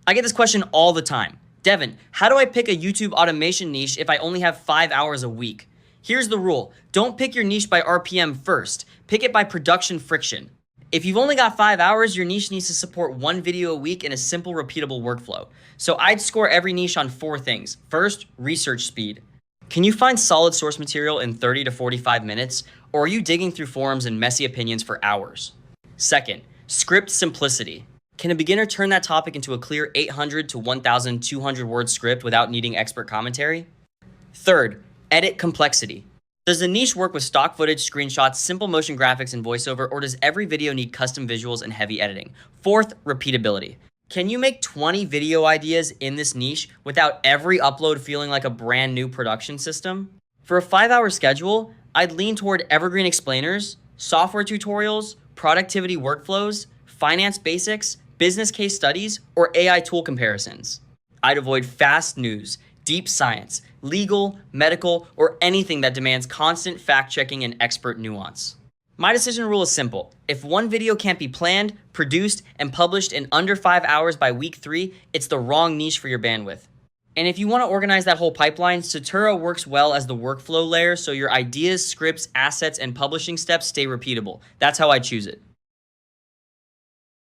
I get this question all the time. Devin, how do I pick a YouTube automation niche if I only have 5 hours a week? Here's the rule. Don't pick your niche by RPM first. Pick it by production friction. If you've only got 5 hours, your niche needs to support one video a week in a simple, repeatable workflow. So I'd score every niche on 4 things. First, research speed. Can you find solid source material in 30 to 45 minutes, or are you digging through forums and messy opinions for hours? Second, script simplicity. Can a beginner turn that topic into a clear 800 to 1,200 word script without needing expert commentary? Third, edit complexity. Does the niche work with stock footage, screenshots, simple motion graphics, and voiceover, or does every video need custom visuals and heavy editing? Fourth, repeatability. Can you make 20 video ideas in this niche without every upload feeling like a brand new production system? For a 5-hour schedule, I'd lean toward evergreen explainers, software tutorials, productivity workflows, finance basics, business case studies, or AI tool comparisons. I'd avoid fast news, deep science, legal, medical, or anything that demands constant fact-checking and expert nuance. My decision rule is simple. If one video can't be planned, produced, and published in under 5 hours by week 3, it's the wrong niche for your bandwidth. And if you want to organize that whole pipeline, Satura works well as the workflow layer so your ideas, scripts, assets, and publishing steps stay repeatable. That's how I choose it.